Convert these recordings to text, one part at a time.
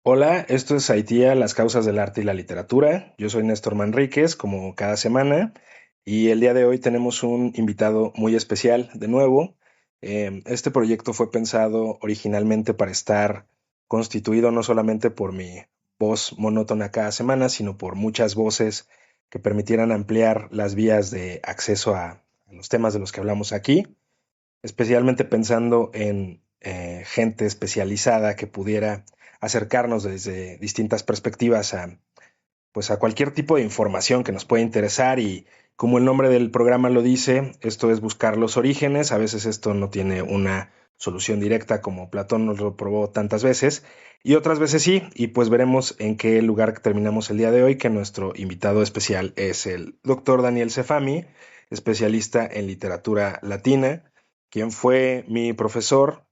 Hola, esto es Haitía, las causas del arte y la literatura. Yo soy Néstor Manríquez, como cada semana, y el día de hoy tenemos un invitado muy especial de nuevo. Este proyecto fue pensado originalmente para estar constituido no solamente por mi voz monótona cada semana, sino por muchas voces que permitieran ampliar las vías de acceso a los temas de los que hablamos aquí, especialmente pensando en gente especializada que pudiera acercarnos desde distintas perspectivas pues a cualquier tipo de información que nos pueda interesar y como el nombre del programa lo dice, esto es buscar los orígenes. A veces esto no tiene una solución directa como Platón nos lo probó tantas veces y otras veces sí, y pues veremos en qué lugar terminamos el día de hoy, que nuestro invitado especial es el doctor Daniel Cefami, especialista en literatura latina, quien fue mi profesor,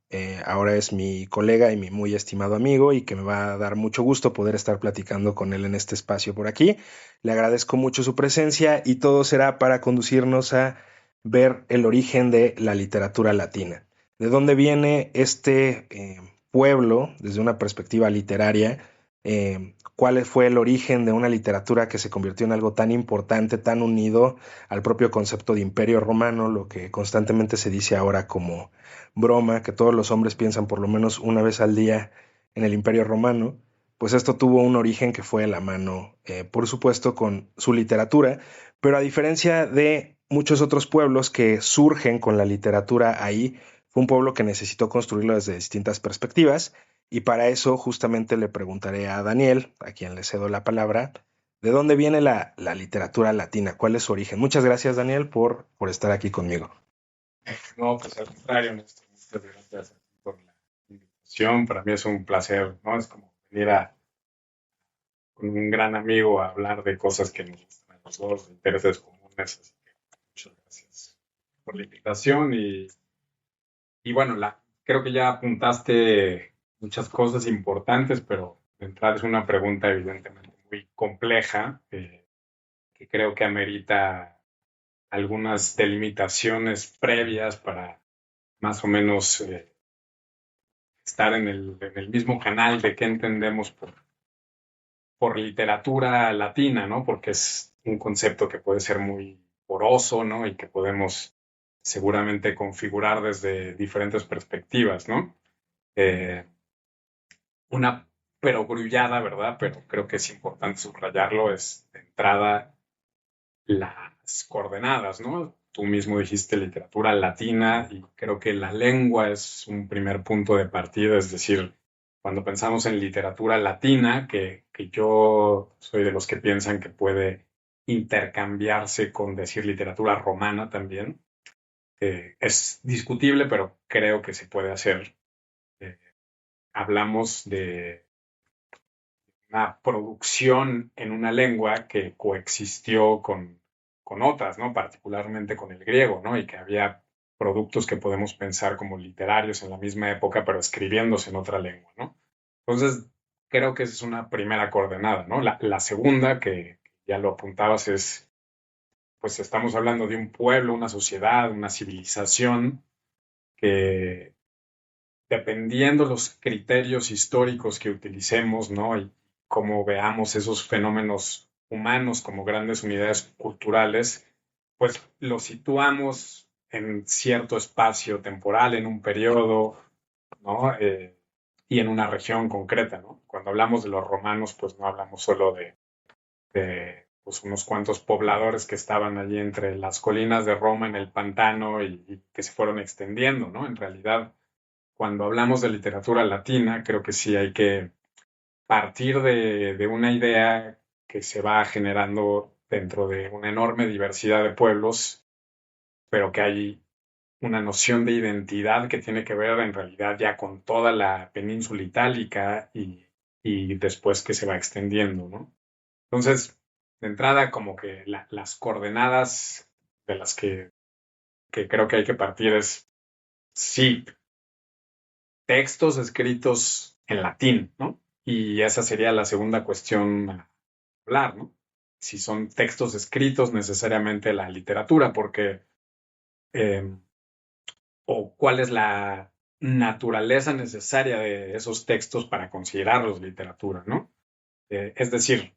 ahora es mi colega y mi muy estimado amigo y que me va a dar mucho gusto poder estar platicando con él en este espacio por aquí. Le agradezco mucho su presencia y todo será para conducirnos a ver el origen de la literatura latina. ¿De dónde viene este pueblo desde una perspectiva literaria? ¿Cuál fue el origen de una literatura que se convirtió en algo tan importante, tan unido al propio concepto de imperio romano, lo que constantemente se dice ahora como broma, que todos los hombres piensan por lo menos una vez al día en el imperio romano? Pues esto tuvo un origen que fue de la mano, por supuesto, con su literatura, pero a diferencia de muchos otros pueblos que surgen con la literatura ahí, fue un pueblo que necesitó construirlo desde distintas perspectivas, y para eso justamente le preguntaré a Daniel, a quien le cedo la palabra, ¿de dónde viene la literatura latina? ¿Cuál es su origen? Muchas gracias, Daniel, por estar aquí conmigo. No, pues al contrario, Néstor, muchas gracias a ti por la invitación. Para mí es un placer, ¿no? Es como venir con un gran amigo a hablar de cosas que nos gustan a los dos, de intereses comunes. Así que muchas gracias por la invitación. Y bueno, creo que ya apuntaste muchas cosas importantes, pero de entrada es una pregunta evidentemente muy compleja, que creo que amerita algunas delimitaciones previas para más o menos estar en el mismo canal de qué entendemos por literatura latina, ¿no? Porque es un concepto que puede ser muy poroso, ¿no? Y que podemos seguramente configurar desde diferentes perspectivas, ¿no? Eh, una perogrullada, ¿verdad? Pero creo que es importante subrayarlo, es de entrada las coordenadas, ¿no? Tú mismo dijiste literatura latina y creo que la lengua es un primer punto de partida, es decir, cuando pensamos en literatura latina, que yo soy de los que piensan que puede intercambiarse con decir literatura romana también, es discutible, pero creo que se puede hacer. Eh, Hablamos de una producción en una lengua que coexistió con otras, ¿no? Particularmente con el griego, ¿no? Y que había productos que podemos pensar como literarios en la misma época, pero escribiéndose en otra lengua, ¿no? Entonces, creo que esa es una primera coordenada, ¿no? La segunda, que ya lo apuntabas, es, pues estamos hablando de un pueblo, una sociedad, una civilización que dependiendo los criterios históricos que utilicemos, ¿no? Y cómo veamos esos fenómenos humanos como grandes unidades culturales, pues los situamos en cierto espacio temporal, en un periodo, ¿no? Y en una región concreta, ¿no? Cuando hablamos de los romanos, pues no hablamos solo de pues unos cuantos pobladores que estaban allí entre las colinas de Roma en el pantano y que se fueron extendiendo, ¿no? En realidad, cuando hablamos de literatura latina, creo que sí hay que partir de una idea que se va generando dentro de una enorme diversidad de pueblos, pero que hay una noción de identidad que tiene que ver en realidad ya con toda la península itálica y después que se va extendiendo, ¿no? Entonces, de entrada, como que las coordenadas de las que creo que hay que partir es, sí, textos escritos en latín, ¿no? Y esa sería la segunda cuestión a hablar, ¿no? Si son textos escritos necesariamente la literatura, porque, eh, o cuál es naturaleza necesaria de esos textos para considerarlos literatura, ¿no? Es decir,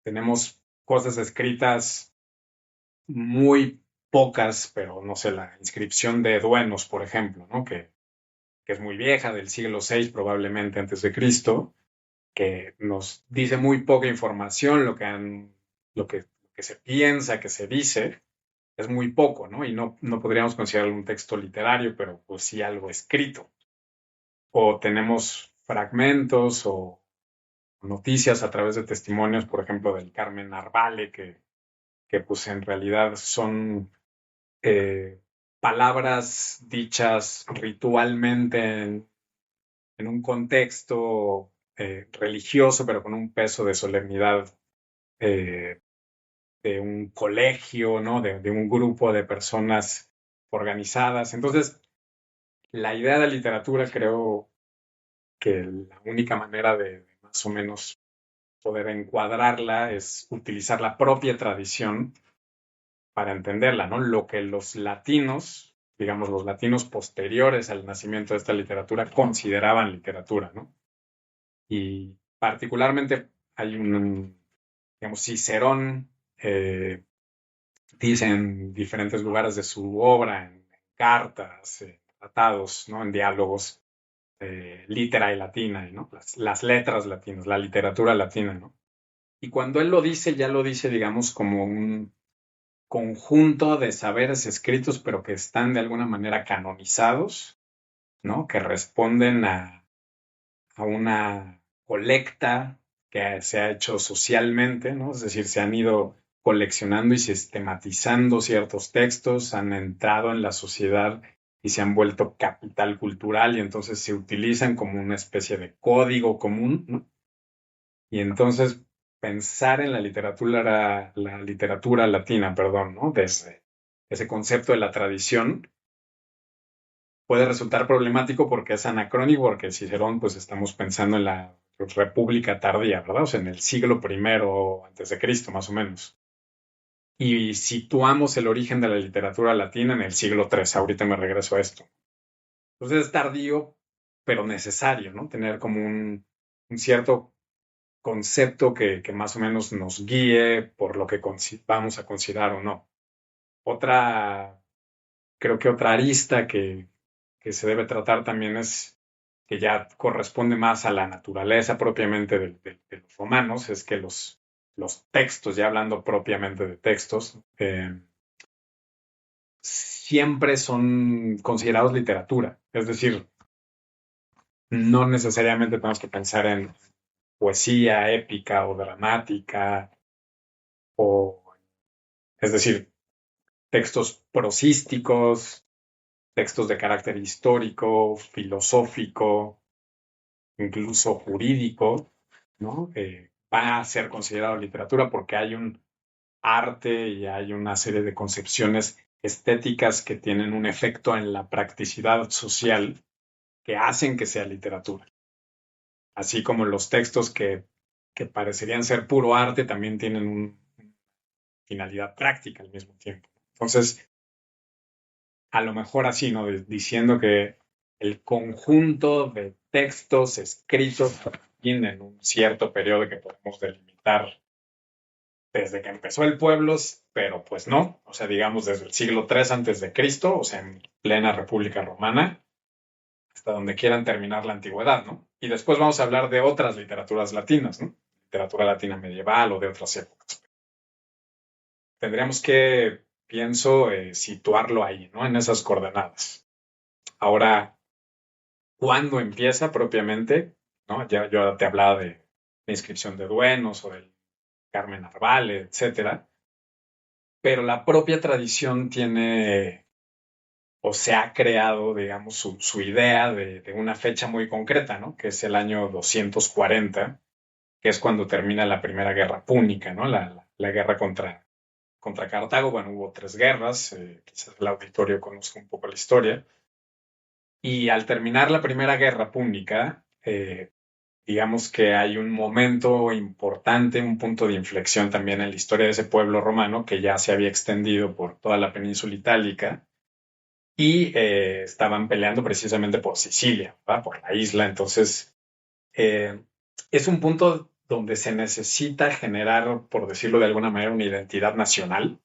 tenemos cosas escritas muy pocas, pero no sé, la inscripción de Duenos, por ejemplo, ¿no? Que es muy vieja, del siglo VI probablemente antes de Cristo, que nos dice muy poca información, lo que se piensa, que se dice, es muy poco, ¿no? Y no podríamos considerarlo un texto literario, pero pues sí algo escrito. O tenemos fragmentos o noticias a través de testimonios, por ejemplo, del Carmen Narvale, que pues en realidad son eh, palabras dichas ritualmente en un contexto religioso, pero con un peso de solemnidad eh, de un colegio, ¿no? De un grupo de personas organizadas. Entonces, la idea de literatura creo que la única manera de más o menos poder encuadrarla es utilizar la propia tradición para entenderla, ¿no? Lo que los latinos, digamos, los latinos posteriores al nacimiento de esta literatura consideraban literatura, ¿no? Y particularmente hay digamos, Cicerón dice en diferentes lugares de su obra, en cartas, tratados, ¿no? En diálogos, literae latina, ¿no? Las letras latinas, la literatura latina, ¿no? Y cuando él lo dice, ya lo dice, digamos, como un conjunto de saberes escritos, pero que están de alguna manera canonizados, ¿no? Que responden a una colecta que se ha hecho socialmente, ¿no? Es decir, se han ido coleccionando y sistematizando ciertos textos, han entrado en la sociedad y se han vuelto capital cultural y entonces se utilizan como una especie de código común, ¿no? Y entonces pensar en la literatura latina, perdón, ¿no? Desde ese concepto de la tradición puede resultar problemático porque es anacrónico, porque Cicerón, pues estamos pensando en la República tardía, ¿verdad? O sea, en el siglo primero antes de Cristo, más o menos. Y situamos el origen de la literatura latina en el siglo III. Ahorita me regreso a esto. Entonces es tardío, pero necesario, ¿no? Tener como un cierto concepto que más o menos nos guíe por lo que vamos a considerar o no. Otra, creo que otra arista que se debe tratar también es que ya corresponde más a la naturaleza propiamente de los romanos, es que los textos, ya hablando propiamente de textos, siempre son considerados literatura. Es decir, no necesariamente tenemos que pensar en poesía épica o dramática, o, es decir, textos prosísticos, textos de carácter histórico, filosófico, incluso jurídico, ¿no? Va a ser considerado literatura porque hay un arte y hay una serie de concepciones estéticas que tienen un efecto en la practicidad social que hacen que sea literatura. Así como los textos que parecerían ser puro arte también tienen una finalidad práctica al mismo tiempo. Entonces, a lo mejor así, ¿no? Diciendo que el conjunto de textos escritos en un cierto periodo que podemos delimitar desde que empezó el pueblo, pero pues no, o sea, digamos desde el siglo III antes de Cristo, o sea, en plena República Romana, hasta donde quieran terminar la antigüedad, ¿no? Y después vamos a hablar de otras literaturas latinas, ¿no? Literatura latina medieval o de otras épocas. Tendríamos que, pienso, situarlo ahí, ¿no? En esas coordenadas. Ahora, ¿cuándo empieza propiamente? ¿No? Ya yo te hablaba de la inscripción de Duenos o del Carmen Narvale, etcétera. Pero la propia tradición tiene o se ha creado, digamos, su idea de una fecha muy concreta, ¿no? Que es el año 240, que es cuando termina la Primera Guerra Púnica, ¿no? La guerra contra Cartago. Bueno, hubo tres guerras, quizás el auditorio conozca un poco la historia. Y al terminar la Primera Guerra Púnica, digamos que hay un momento importante, un punto de inflexión también en la historia de ese pueblo romano que ya se había extendido por toda la península itálica y estaban peleando precisamente por Sicilia, ¿verdad? Por la isla. Entonces, eh, es un punto donde se necesita generar, por decirlo de alguna manera, una identidad nacional,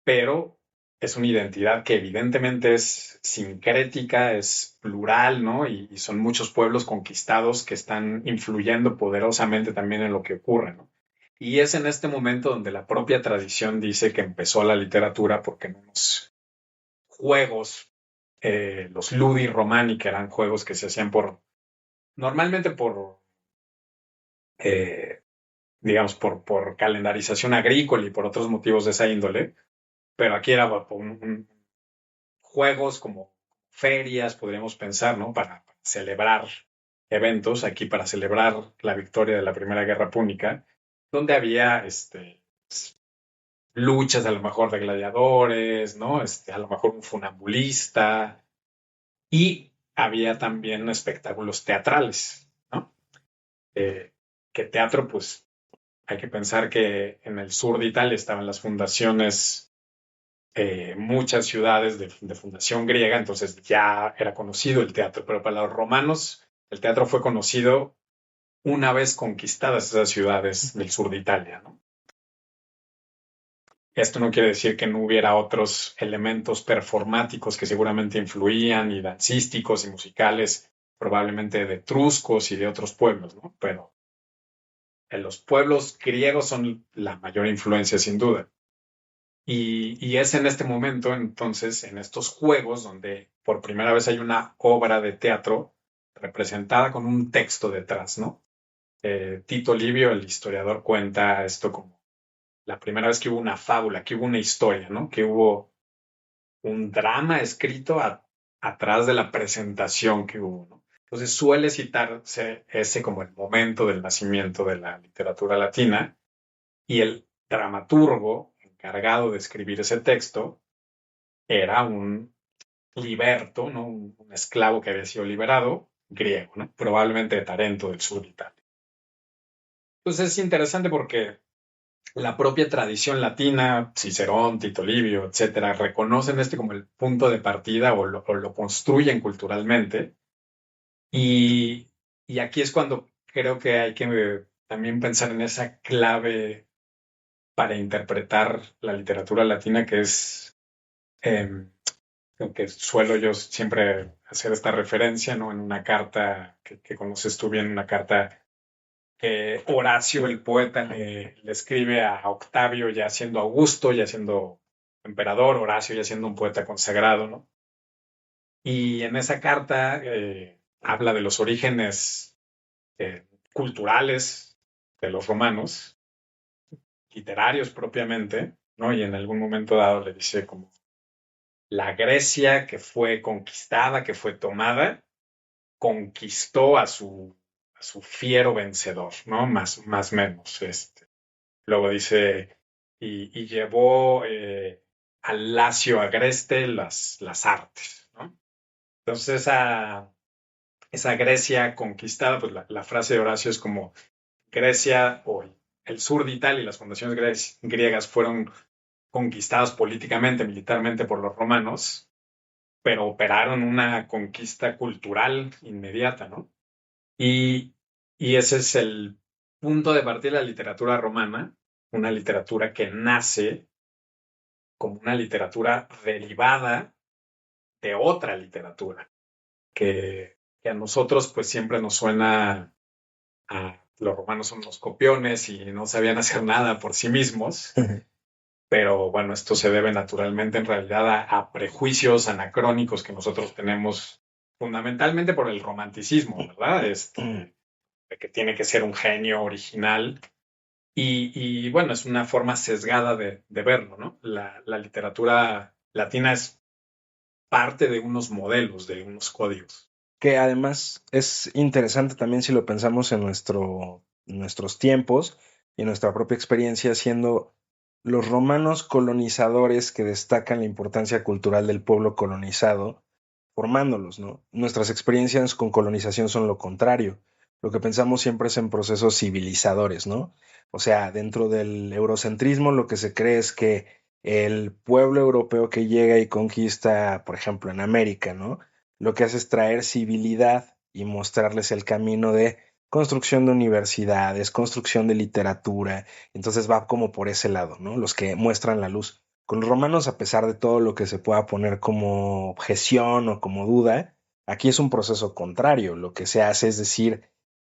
pero es una identidad que evidentemente es sincrética, es plural, ¿no? Y son muchos pueblos conquistados que están influyendo poderosamente también en lo que ocurre, ¿no? Y es en este momento donde la propia tradición dice que empezó la literatura, porque en unos juegos, los ludi romani, que eran juegos que se hacían normalmente eh, digamos, por calendarización agrícola y por otros motivos de esa índole, pero aquí era juegos como ferias, podríamos pensar, ¿no? Para celebrar eventos, aquí para celebrar la victoria de la Primera Guerra Púnica, donde había luchas a lo mejor de gladiadores, ¿no? A lo mejor un funambulista, y había también espectáculos teatrales, ¿no? Eh, que teatro, pues hay que pensar que en el sur de Italia estaban las fundaciones, muchas ciudades de fundación griega, entonces ya era conocido el teatro, pero para los romanos el teatro fue conocido una vez conquistadas esas ciudades del sur de Italia, ¿no? Esto no quiere decir que no hubiera otros elementos performáticos que seguramente influían, y dancísticos y musicales, probablemente de etruscos y de otros pueblos, ¿no? Pero en los pueblos griegos son la mayor influencia, sin duda. Y es en este momento, entonces, en estos juegos, donde por primera vez hay una obra de teatro representada con un texto detrás, ¿no? Tito Livio, el historiador, cuenta esto como la primera vez que hubo una fábula, que hubo una historia, ¿no? Que hubo un drama escrito atrás de la presentación que hubo, ¿no? Entonces suele citarse ese como el momento del nacimiento de la literatura latina, y el dramaturgo encargado de escribir ese texto era un liberto, ¿no? Un esclavo que había sido liberado, griego, ¿no? Probablemente de Tarento, del sur de Italia. Entonces es interesante porque la propia tradición latina, Cicerón, Tito Livio, etcétera, reconocen como el punto de partida, o lo construyen culturalmente. Y, y aquí es cuando creo que hay que también pensar en esa clave para interpretar la literatura latina, que es, eh, que suelo yo siempre hacer esta referencia, ¿no? En una carta que conoces tú bien, una carta que Horacio, el poeta, le escribe a Octavio, ya siendo Augusto, ya siendo emperador, Horacio ya siendo un poeta consagrado, ¿no? Y en esa carta habla de los orígenes culturales de los romanos, literarios propiamente, ¿no? Y en algún momento dado le dice como la Grecia que fue conquistada, que fue tomada, conquistó a su fiero vencedor, ¿no? Más menos. Luego dice, y llevó al Lacio Agreste las artes, ¿no? Entonces esa Grecia conquistada, pues la frase de Horacio es como Grecia o el sur de Italia y las fundaciones griegas fueron conquistadas políticamente, militarmente por los romanos, pero operaron una conquista cultural inmediata, ¿no? Y, y ese es el punto de partida de la literatura romana, una literatura que nace como una literatura derivada de otra literatura, que a nosotros pues siempre nos suena a los romanos son unos copiones y no sabían hacer nada por sí mismos, pero bueno, esto se debe naturalmente en realidad a prejuicios anacrónicos que nosotros tenemos fundamentalmente por el romanticismo, ¿verdad? De que tiene que ser un genio original. Y bueno, es una forma sesgada de verlo, ¿no? La literatura latina es parte de unos modelos, de unos códigos. Que además es interesante también si lo pensamos en nuestros tiempos y en nuestra propia experiencia, siendo los romanos colonizadores que destacan la importancia cultural del pueblo colonizado, formándolos, ¿no? Nuestras experiencias con colonización son lo contrario. Lo que pensamos siempre es en procesos civilizadores, ¿no? O sea, dentro del eurocentrismo lo que se cree es que el pueblo europeo que llega y conquista, por ejemplo, en América, ¿no? Lo que hace es traer civilidad y mostrarles el camino de construcción de universidades, construcción de literatura. Entonces va como por ese lado, ¿no? Los que muestran la luz. Con los romanos, a pesar de todo lo que se pueda poner como objeción o como duda, aquí es un proceso contrario. Lo que se hace es decir,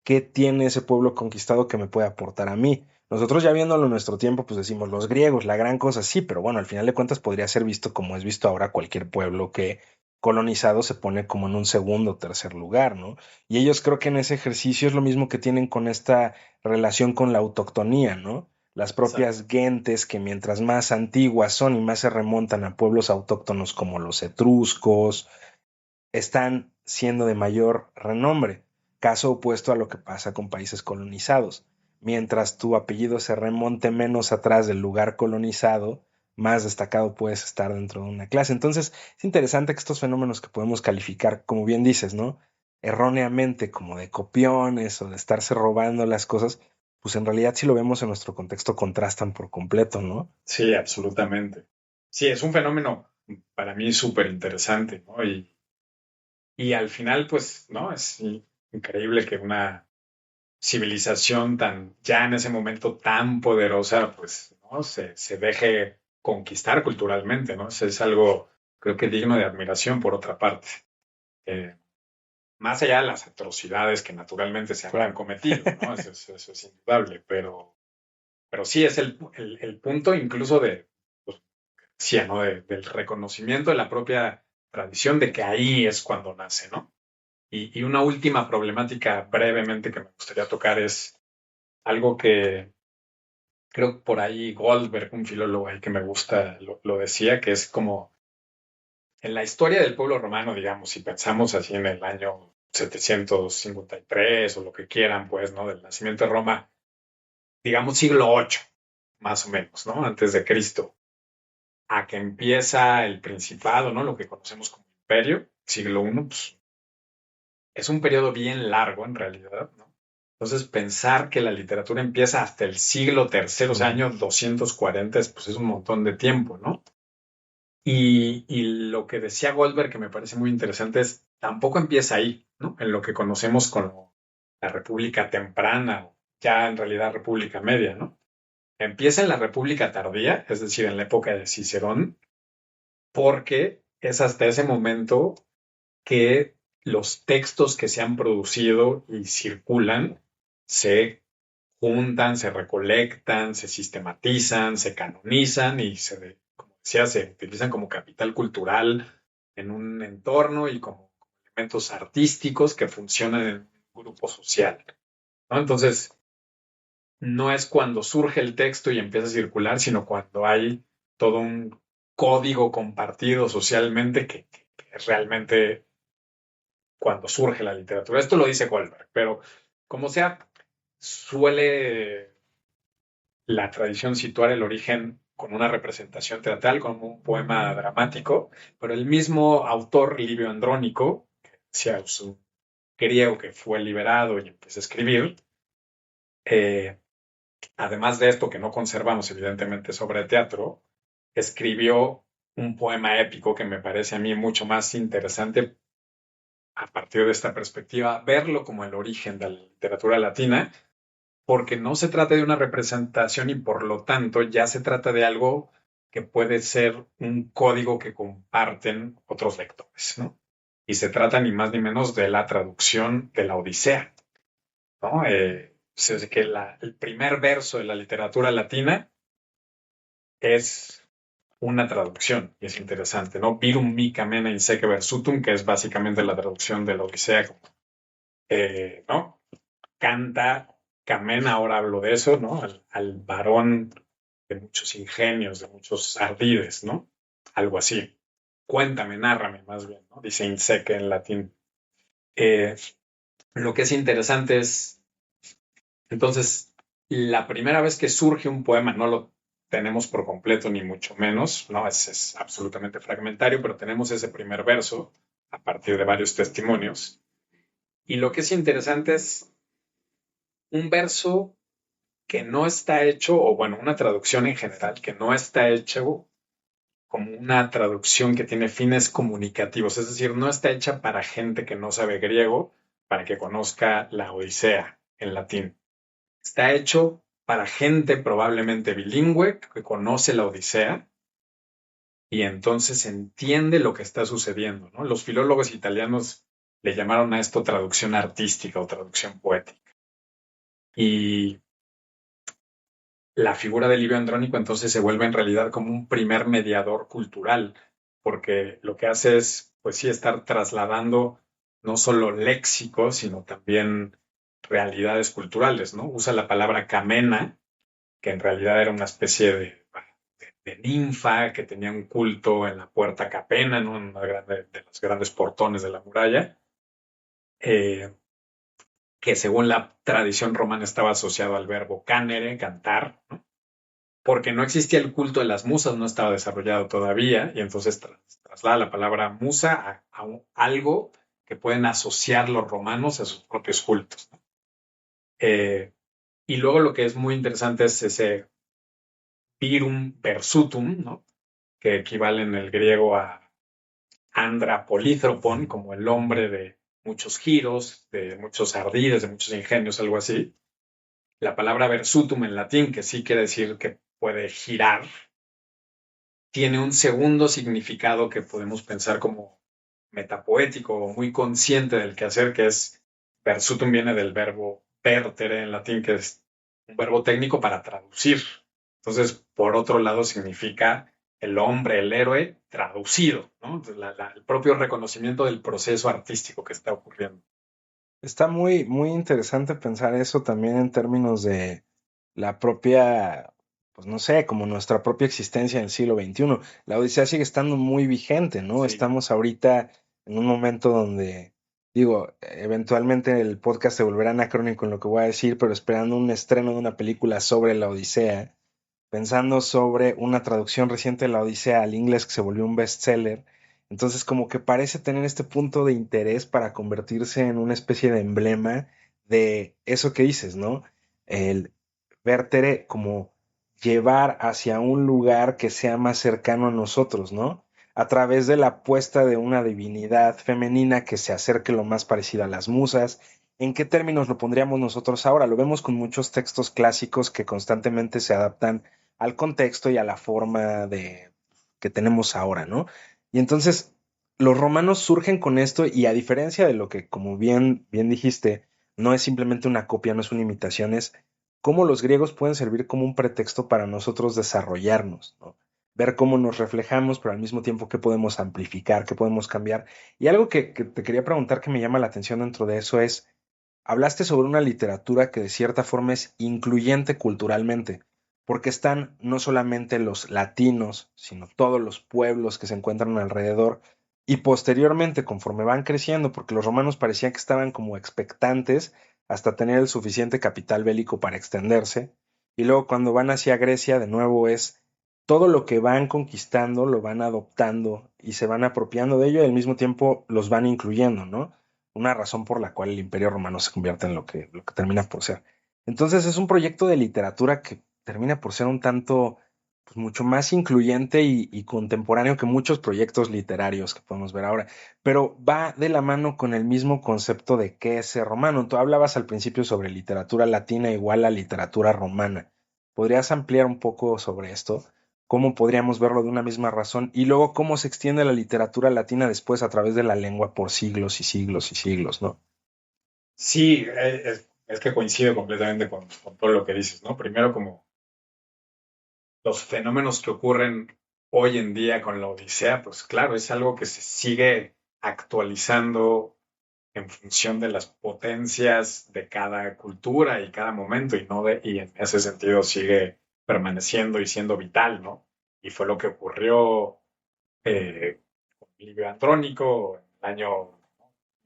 ¿qué tiene ese pueblo conquistado que me puede aportar a mí? Nosotros ya viéndolo en nuestro tiempo, pues decimos los griegos, la gran cosa, sí, pero bueno, al final de cuentas podría ser visto como es visto ahora cualquier pueblo que colonizado se pone como en un segundo o tercer lugar, ¿no? Y ellos creo que en ese ejercicio es lo mismo que tienen con esta relación con la autoctonía, ¿no? Las Exacto. propias gentes que mientras más antiguas son y más se remontan a pueblos autóctonos como los etruscos, están siendo de mayor renombre, caso opuesto a lo que pasa con países colonizados. Mientras tu apellido se remonte menos atrás del lugar colonizado, más destacado puedes estar dentro de una clase. Entonces, es interesante que estos fenómenos que podemos calificar, como bien dices, ¿no? Erróneamente como de copiones o de estarse robando las cosas, pues en realidad si lo vemos en nuestro contexto contrastan por completo, ¿no? Sí, absolutamente. Sí, es un fenómeno para mí súper interesante, ¿no? Y al final, pues, ¿no? Es increíble que una civilización tan, ya en ese momento tan poderosa, pues, ¿no? Se deje conquistar culturalmente, ¿no? Es algo, creo que digno de admiración por otra parte. Eh, Más allá de las atrocidades que naturalmente se habrán Claro. cometido, ¿no? Eso es indudable, pero sí es el punto incluso de, pues, sí, ¿no? Del reconocimiento de la propia tradición, de que ahí es cuando nace, ¿no? Y una última problemática brevemente que me gustaría tocar es algo que creo que por ahí Goldberg, un filólogo ahí que me gusta, lo decía, que es como en la historia del pueblo romano, digamos, si pensamos así en el año 753 o lo que quieran, pues, ¿no? Del nacimiento de Roma, digamos siglo VIII, más o menos, ¿no? Antes de Cristo, a que empieza el Principado, ¿no? Lo que conocemos como Imperio, siglo I, pues es un periodo bien largo en realidad, ¿no? Entonces, pensar que la literatura empieza hasta el siglo tercero, o sea, Ujú. año 240, pues es un montón de tiempo, ¿no? Y lo que decía Goldberg, que me parece muy interesante, es tampoco empieza ahí, ¿no? En lo que conocemos como la República Temprana, o ya en realidad República Media, ¿no? Empieza en la República Tardía, es decir, en la época de Cicerón, porque es hasta ese momento que los textos que se han producido y circulan se juntan, se recolectan, se sistematizan, se canonizan y como decía, se utilizan como capital cultural en un entorno y como elementos artísticos que funcionan en un grupo social, ¿no? Entonces, no es cuando surge el texto y empieza a circular, sino cuando hay todo un código compartido socialmente que es realmente cuando surge la literatura. Esto lo dice Goldberg, pero como sea, suele la tradición situar el origen con una representación teatral, con un poema dramático, pero el mismo autor, Livio Andrónico, que decía, es un griego que fue liberado y empezó a escribir, eh, además de esto que no conservamos evidentemente sobre teatro, escribió un poema épico que me parece a mí mucho más interesante a partir de esta perspectiva, verlo como el origen de la literatura latina, porque no se trata de una representación y por lo tanto ya se trata de algo que puede ser un código que comparten otros lectores, ¿no? Y se trata ni más ni menos de la traducción de la Odisea, ¿no? Que el primer verso de la literatura latina es una traducción y es interesante, ¿no? Virum mica mena insece versutum, que es básicamente la traducción de la Odisea, ¿no? Canta Camen, ahora hablo de eso, ¿no? Al varón de muchos ingenios, de muchos ardides, ¿no? Algo así. Cuéntame, nárrame más bien, ¿no? Dice inseque en latín. Eh, lo que es interesante es, entonces, la primera vez que surge un poema, no lo tenemos por completo ni mucho menos, ¿no? Es absolutamente fragmentario, pero tenemos ese primer verso a partir de varios testimonios. Y lo que es interesante es un verso que no está hecho, o bueno, una traducción en general que no está hecho como una traducción que tiene fines comunicativos, es decir, no está hecha para gente que no sabe griego, para que conozca la Odisea en latín. Está hecho para gente probablemente bilingüe que conoce la Odisea y entonces entiende lo que está sucediendo, ¿no? Los filólogos italianos le llamaron a esto traducción artística o traducción poética. Y la figura de Livio Andrónico entonces se vuelve en realidad como un primer mediador cultural, porque lo que hace es, pues sí, estar trasladando no solo léxico, sino también realidades culturales, ¿no? Usa la palabra camena, que en realidad era una especie de ninfa que tenía un culto en la puerta Capena, ¿no? En una de los grandes portones de la muralla, eh, que según la tradición romana estaba asociado al verbo canere, cantar, ¿no? Porque no existía el culto de las musas, no estaba desarrollado todavía, y entonces traslada la palabra musa algo que pueden asociar los romanos a sus propios cultos, ¿no? Y luego lo que es muy interesante es ese pirum persutum, ¿no? Que equivale en el griego a andra polithropon, como el hombre de muchos giros, de muchos ardides, de muchos ingenios, algo así. La palabra versutum en latín, que sí quiere decir que puede girar, tiene un segundo significado que podemos pensar como metapoético o muy consciente del quehacer, que es versutum viene del verbo vertere en latín, que es un verbo técnico para traducir. Entonces, por otro lado, significa el hombre, el héroe traducido, ¿no? El propio reconocimiento del proceso artístico que está ocurriendo. Está muy, muy interesante pensar eso también en términos de la propia, pues no sé, como nuestra propia existencia en el siglo XXI. La Odisea sigue estando muy vigente, ¿no? Sí, Estamos ahorita en un momento donde, digo, eventualmente el podcast se volverá anacrónico en lo que voy a decir, pero esperando un estreno de una película sobre la Odisea, pensando sobre una traducción reciente de la Odisea al inglés que se volvió un bestseller. Entonces, como que parece tener este punto de interés para convertirse en una especie de emblema de eso que dices, ¿no? El vértere como llevar hacia un lugar que sea más cercano a nosotros, ¿no? A través de la apuesta de una divinidad femenina que se acerque lo más parecido a las musas. ¿En qué términos lo pondríamos nosotros ahora? Lo vemos con muchos textos clásicos que constantemente se adaptan al contexto y a la forma de que tenemos ahora, ¿no? Y entonces los romanos surgen con esto y a diferencia de lo que, como bien dijiste, no es simplemente una copia, no es una imitación, es cómo los griegos pueden servir como un pretexto para nosotros desarrollarnos, ¿no? Ver cómo nos reflejamos, pero al mismo tiempo qué podemos amplificar, qué podemos cambiar. Y algo que te quería preguntar que me llama la atención dentro de eso es, hablaste sobre una literatura que de cierta forma es incluyente culturalmente, porque están no solamente los latinos, sino todos los pueblos que se encuentran alrededor, y posteriormente, conforme van creciendo, porque los romanos parecían que estaban como expectantes hasta tener el suficiente capital bélico para extenderse, y luego cuando van hacia Grecia, de nuevo es todo lo que van conquistando, lo van adoptando y se van apropiando de ello y al mismo tiempo los van incluyendo, ¿no? Una razón por la cual el Imperio Romano se convierte en lo que termina por ser. Entonces es un proyecto de literatura que termina por ser un tanto, pues mucho más incluyente y contemporáneo que muchos proyectos literarios que podemos ver ahora, pero va de la mano con el mismo concepto de qué es ser romano. Tú hablabas al principio sobre literatura latina igual a literatura romana. ¿Podrías ampliar un poco sobre esto? ¿Cómo podríamos verlo de una misma razón? Y luego, ¿cómo se extiende la literatura latina después a través de la lengua por siglos y siglos y siglos, ¿no? sí, es que coincido completamente con todo lo que dices, ¿no? Primero, como los fenómenos que ocurren hoy en día con la Odisea, pues claro, es algo que se sigue actualizando en función de las potencias de cada cultura y cada momento y en ese sentido sigue permaneciendo y siendo vital, ¿no? Y fue lo que ocurrió con Livio Andrónico en el año,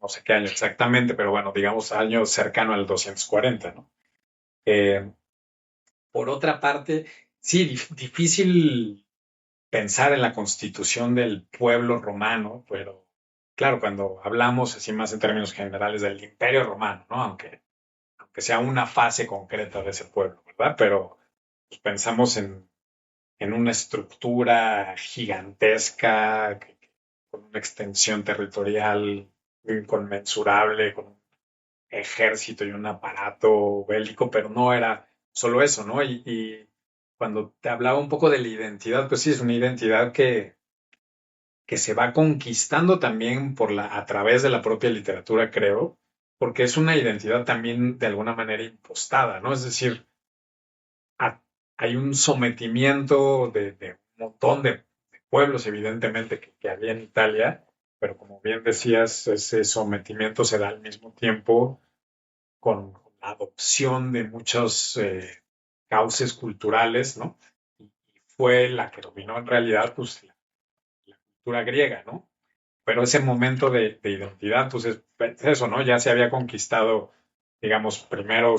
no sé qué año exactamente, pero bueno, digamos año cercano al 240, ¿no? Eh, por otra parte, sí, difícil pensar en la constitución del pueblo romano, pero claro, cuando hablamos así más en términos generales del imperio romano, ¿no? Aunque sea una fase concreta de ese pueblo, ¿verdad? Pero pues, pensamos en una estructura gigantesca, con una extensión territorial inconmensurable, con un ejército y un aparato bélico, pero no era solo eso, ¿no? Y cuando te hablaba un poco de la identidad, pues sí, es una identidad que se va conquistando también a través de la propia literatura, creo, porque es una identidad también de alguna manera impostada, ¿no? Es decir, a- hay un sometimiento de un montón de pueblos, evidentemente, que había en Italia, pero como bien decías, ese sometimiento se da al mismo tiempo con la adopción de muchos cauces culturales, ¿no? Y fue la que dominó en realidad, pues, la cultura griega, ¿no? Pero ese momento de identidad, pues es eso, ¿no? Ya se había conquistado, digamos, primero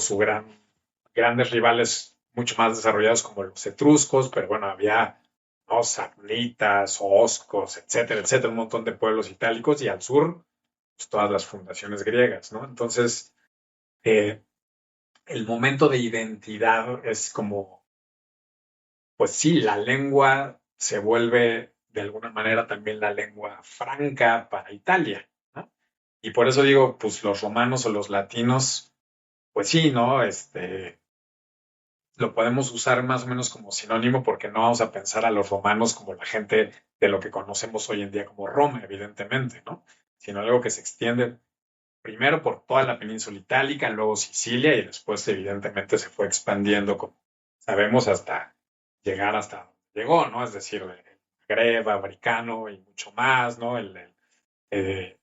grandes rivales mucho más desarrollados como los etruscos, pero bueno, había, ¿no? Samnitas, oscos, etcétera, etcétera, un montón de pueblos itálicos y al sur, pues todas las fundaciones griegas, ¿no? Entonces, eh, el momento de identidad es como, pues sí, la lengua se vuelve de alguna manera también la lengua franca para Italia, ¿no? Y por eso digo, pues los romanos o los latinos, pues sí, ¿no? Lo podemos usar más o menos como sinónimo porque no vamos a pensar a los romanos como la gente de lo que conocemos hoy en día como Roma, evidentemente, ¿no? Sino algo que se extiende primero por toda la península itálica, luego Sicilia y después evidentemente se fue expandiendo, como sabemos, hasta llegar hasta donde llegó, ¿no? Es decir, el Magreb, africano y mucho más, ¿no? Eh,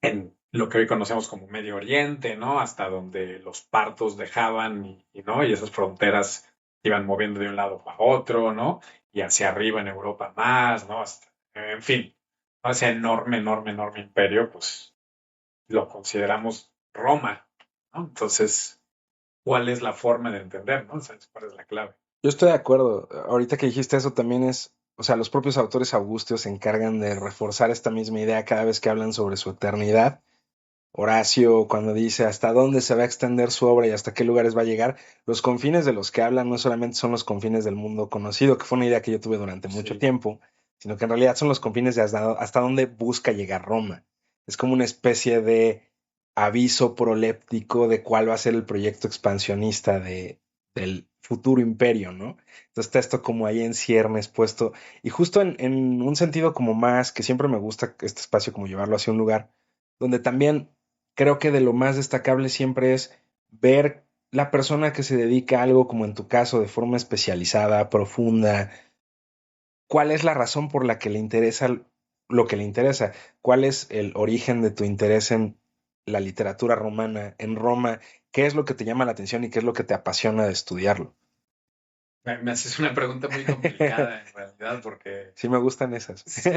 en lo que hoy conocemos como Medio Oriente, ¿no? Hasta donde los partos dejaban ¿no? Y esas fronteras iban moviendo de un lado para otro, ¿no? Y hacia arriba en Europa más, ¿no? En fin, ¿no? Ese enorme, enorme, enorme imperio, pues lo consideramos Roma, ¿no? Entonces, ¿cuál es la forma de entender, ¿no? ¿Sabes cuál es la clave? Yo estoy de acuerdo. Ahorita que dijiste eso también o sea, los propios autores augustios se encargan de reforzar esta misma idea cada vez que hablan sobre su eternidad. Horacio, cuando dice hasta dónde se va a extender su obra y hasta qué lugares va a llegar, los confines de los que hablan no solamente son los confines del mundo conocido, que fue una idea que yo tuve durante mucho Sí, tiempo, sino que en realidad son los confines de hasta dónde busca llegar Roma. Es como una especie de aviso proléptico de cuál va a ser el proyecto expansionista del futuro imperio, ¿no? Entonces está esto como ahí en ciernes puesto, y justo en un sentido como más, que siempre me gusta este espacio como llevarlo hacia un lugar donde también creo que de lo más destacable siempre es ver la persona que se dedica a algo, como en tu caso, de forma especializada, profunda, cuál es la razón por la que le interesa lo que le interesa, cuál es el origen de tu interés en la literatura romana, en Roma, qué es lo que te llama la atención y qué es lo que te apasiona de estudiarlo. me haces una pregunta muy complicada en realidad, porque Sí me gustan esas. sí,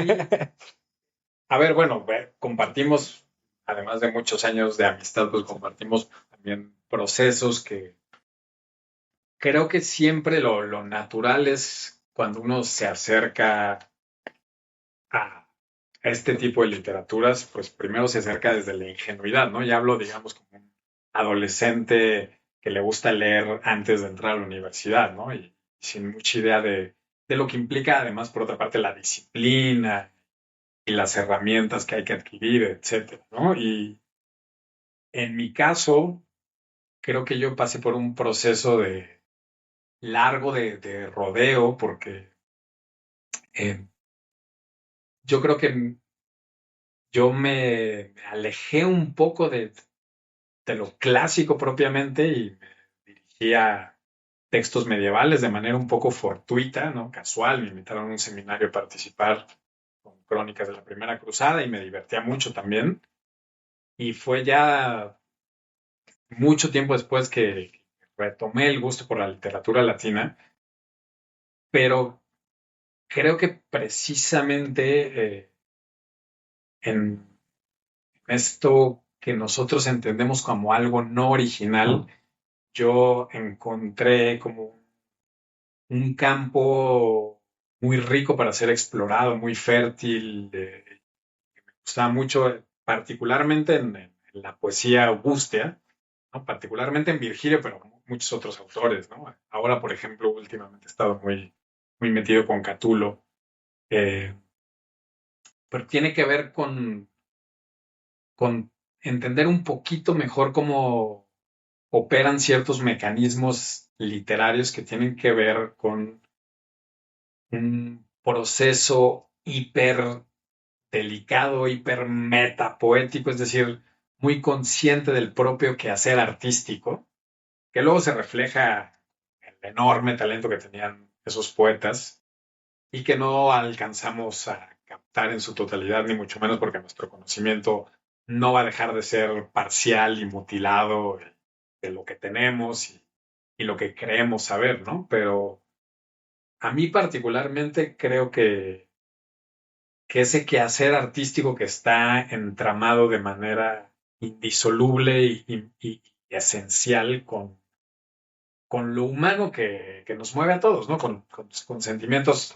a ver, bueno, compartimos, además de muchos años de amistad, pues compartimos también procesos que creo que siempre lo natural es cuando uno se acerca a este tipo de literaturas, pues primero se acerca desde la ingenuidad, ¿no? Ya hablo, digamos, como un adolescente que le gusta leer antes de entrar a la universidad, ¿no? Y sin mucha idea de lo que implica, además, por otra parte, la disciplina y las herramientas que hay que adquirir, etcétera, ¿no? Y en mi caso, creo que yo pasé por un proceso de largo de rodeo, porque eh, yo creo que yo me alejé un poco de lo clásico propiamente y me dirigí a textos medievales de manera un poco fortuita, ¿no? Casual. Me invitaron a un seminario a participar con crónicas de la Primera Cruzada y me divertía mucho también. Y fue ya mucho tiempo después que retomé el gusto por la literatura latina, pero creo que precisamente en esto que nosotros entendemos como algo no original, yo encontré como un campo muy rico para ser explorado, muy fértil. Me gustaba mucho, particularmente en la poesía augustia, ¿no? Particularmente en Virgilio, pero muchos otros autores, ¿no? Ahora, por ejemplo, últimamente he estado muy muy metido con Catulo, eh, pero tiene que ver con entender un poquito mejor cómo operan ciertos mecanismos literarios que tienen que ver con un proceso hiper delicado, hiper metapoético, es decir, muy consciente del propio quehacer artístico, que luego se refleja en el enorme talento que tenían esos poetas y que no alcanzamos a captar en su totalidad, ni mucho menos porque nuestro conocimiento no va a dejar de ser parcial y mutilado de lo que tenemos y lo que creemos saber, ¿no? Pero a mí particularmente creo que ese quehacer artístico que está entramado de manera indisoluble y esencial con lo humano que nos mueve a todos, ¿no? Con sentimientos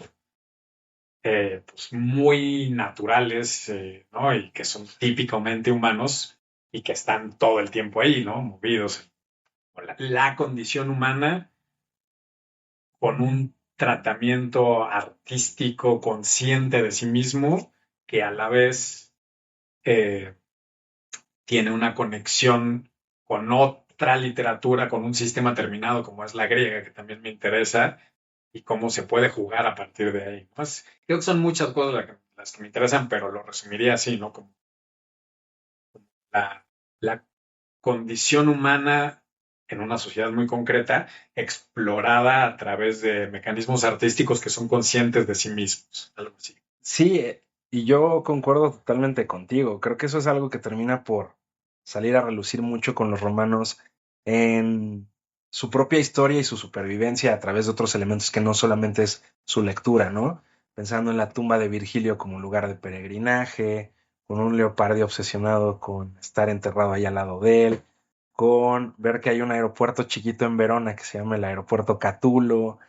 pues muy naturales, ¿no? Y que son típicamente humanos y que están todo el tiempo ahí, ¿no? Movidos. La condición humana con un tratamiento artístico consciente de sí mismo que a la vez eh, tiene una conexión con otra literatura, con un sistema terminado como es la griega, que también me interesa, y cómo se puede jugar a partir de ahí. Pues, creo que son muchas cosas las que me interesan, pero lo resumiría así, ¿no? Como la condición humana en una sociedad muy concreta, explorada a través de mecanismos artísticos que son conscientes de sí mismos, algo así. Sí, y yo concuerdo totalmente contigo. Creo que eso es algo que termina por salir a relucir mucho con los romanos en su propia historia y su supervivencia a través de otros elementos que no solamente es su lectura, ¿no? Pensando en la tumba de Virgilio como lugar de peregrinaje, con un Leopardi obsesionado con estar enterrado ahí al lado de él, con ver que hay un aeropuerto chiquito en Verona que se llama el aeropuerto Catulo,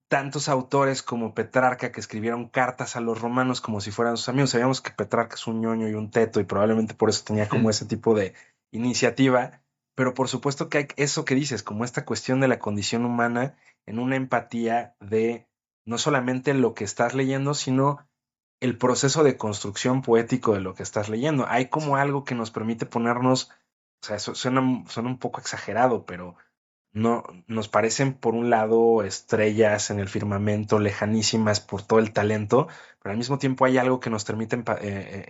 tantos autores como Petrarca que escribieron cartas a los romanos como si fueran sus amigos. Sabíamos que Petrarca es un ñoño y un teto y probablemente por eso tenía como ese tipo de iniciativa, pero por supuesto que hay eso que dices, como esta cuestión de la condición humana en una empatía de no solamente lo que estás leyendo, sino el proceso de construcción poético de lo que estás leyendo. Hay como algo que nos permite ponernos, o sea, eso suena un poco exagerado, pero no, nos parecen por un lado estrellas en el firmamento, lejanísimas por todo el talento, pero al mismo tiempo hay algo que nos permite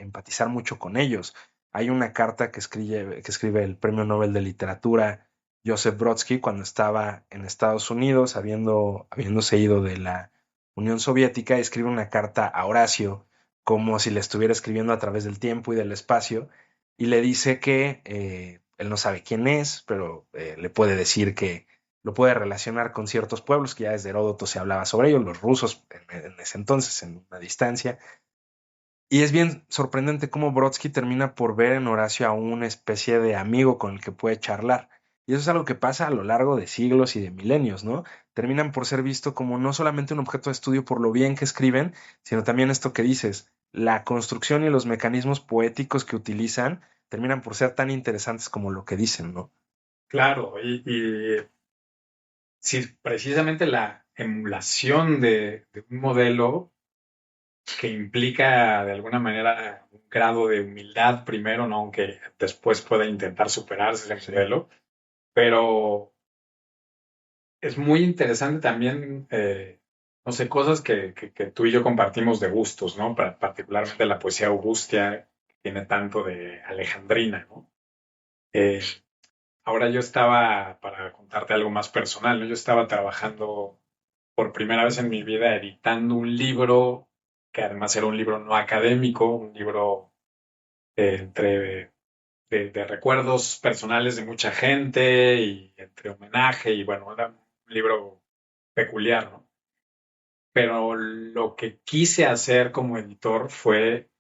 empatizar mucho con ellos. Hay una carta que escribe el Premio Nobel de Literatura Joseph Brodsky cuando estaba en Estados Unidos, habiéndose ido de la Unión Soviética, escribe una carta a Horacio como si le estuviera escribiendo a través del tiempo y del espacio, y le dice que él no sabe quién es, pero le puede decir que lo puede relacionar con ciertos pueblos, que ya desde Heródoto se hablaba sobre ellos, los rusos en ese entonces, en una distancia. Y es bien sorprendente cómo Brodsky termina por ver en Horacio a una especie de amigo con el que puede charlar. Y eso es algo que pasa a lo largo de siglos y de milenios, ¿no? Terminan por ser visto como no solamente un objeto de estudio por lo bien que escriben, sino también esto que dices, la construcción y los mecanismos poéticos que utilizan terminan por ser tan interesantes como lo que dicen, ¿no? Claro, y sí, precisamente la emulación de un modelo que implica de alguna manera un grado de humildad primero, ¿no? Aunque después pueda intentar superarse ese Sí. modelo, pero es muy interesante también, no sé, cosas que tú y yo compartimos de gustos, ¿no? Particularmente la poesía augustia, que tiene tanto de alejandrina, ¿no? Eh, Ahora yo estaba, para contarte algo más personal, ¿no? Yo estaba trabajando por primera vez en mi vida editando un libro que además era un libro no académico, un libro entre de recuerdos personales de mucha gente y entre homenaje y bueno, era un libro peculiar, ¿no? Pero lo que quise hacer como editor fue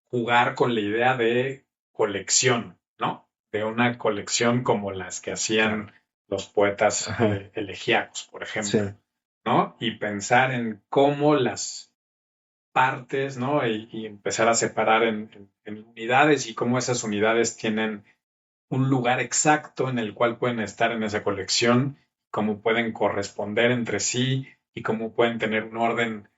jugar con la idea de colección, ¿no? De una colección como las que Claro. hacían los poetas Ajá. elegíacos, por Sí. ejemplo, ¿no? Y pensar en cómo las partes, ¿no? Y empezar a separar en unidades y cómo esas unidades tienen un lugar exacto en el cual pueden estar en esa colección, cómo pueden corresponder entre sí y cómo pueden tener un orden,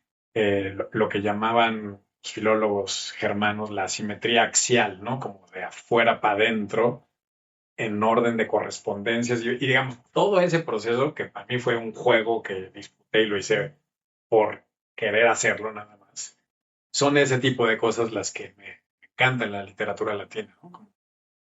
lo que llamaban los filólogos germanos la simetría axial, ¿no? Como de afuera para adentro, en orden de correspondencias. Y digamos, todo ese proceso que para mí fue un juego que disfruté y lo hice por querer hacerlo nada más. Son ese tipo de cosas las que me encantan en la literatura latina, ¿no? Como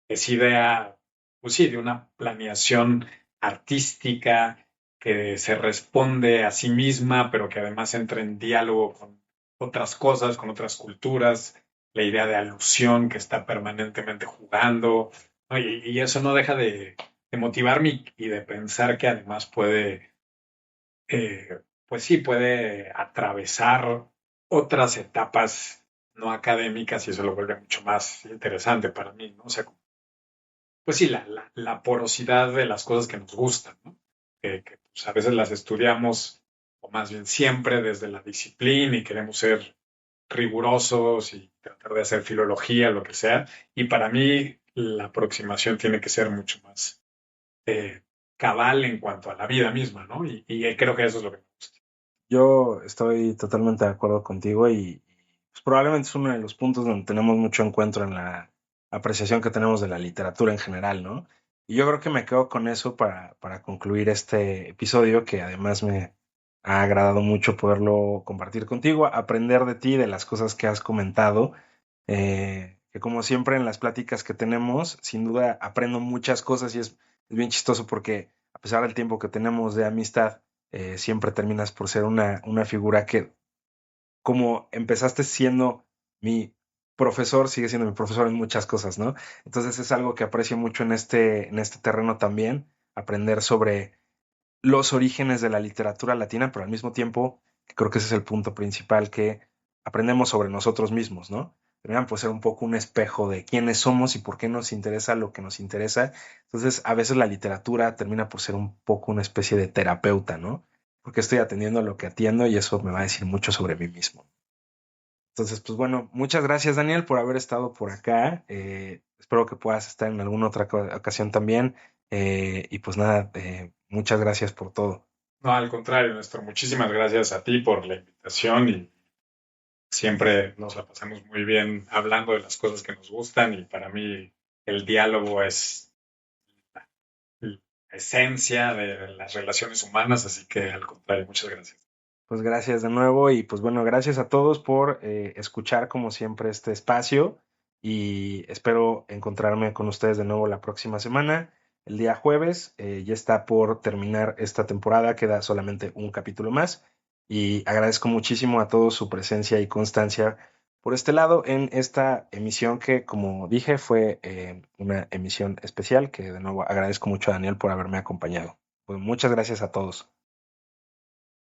es idea, pues sí, de una planeación artística que se responde a sí misma, pero que además entra en diálogo con otras cosas, con otras culturas, la idea de alusión que está permanentemente jugando, ¿no? Y eso no deja de motivarme y de pensar que además puede, pues sí, puede atravesar otras etapas no académicas y eso lo vuelve mucho más interesante para mí, ¿no? O sea, pues sí, la porosidad de las cosas que nos gustan, ¿no? Que, pues, a veces las estudiamos, o más bien siempre desde la disciplina y queremos ser rigurosos y tratar de hacer filología, lo que sea. Y para mí la aproximación tiene que ser mucho más cabal en cuanto a la vida misma, ¿no? Y creo que eso es lo que me gusta. Yo estoy totalmente de acuerdo contigo y pues, probablemente es uno de los puntos donde tenemos mucho encuentro en la apreciación que tenemos de la literatura en general, ¿no? Y yo creo que me quedo con eso para concluir este episodio, que además me ha agradado mucho poderlo compartir contigo, aprender de ti, de las cosas que has comentado, que como siempre en las pláticas que tenemos, sin duda aprendo muchas cosas y es bien chistoso porque a pesar del tiempo que tenemos de amistad, siempre terminas por ser una figura que, como empezaste siendo mi profesor, sigue siendo mi profesor en muchas cosas, ¿no? Entonces es algo que aprecio mucho en este terreno también, aprender sobre los orígenes de la literatura latina, pero al mismo tiempo, creo que ese es el punto principal, que aprendemos sobre nosotros mismos, ¿no? Terminan por ser un poco un espejo de quiénes somos y por qué nos interesa lo que nos interesa. Entonces, a veces la literatura termina por ser un poco una especie de terapeuta, ¿no? Porque estoy atendiendo a lo que atiendo y eso me va a decir mucho sobre mí mismo. Entonces, pues bueno, muchas gracias Daniel por haber estado por acá. Espero que puedas estar en alguna otra ocasión también. Y pues nada, muchas gracias por todo. No, al contrario, Néstor, muchísimas gracias a ti por la invitación y siempre nos la pasamos muy bien hablando de las cosas que nos gustan y para mí el diálogo es la esencia de las relaciones humanas, así que al contrario, muchas gracias. Pues gracias de nuevo y pues bueno, gracias a todos por escuchar como siempre este espacio y espero encontrarme con ustedes de nuevo la próxima semana. El día jueves ya está por terminar esta temporada, queda solamente un capítulo más y agradezco muchísimo a todos su presencia y constancia por este lado en esta emisión que, como dije, fue una emisión especial que de nuevo agradezco mucho a Daniel por haberme acompañado. Pues muchas gracias a todos.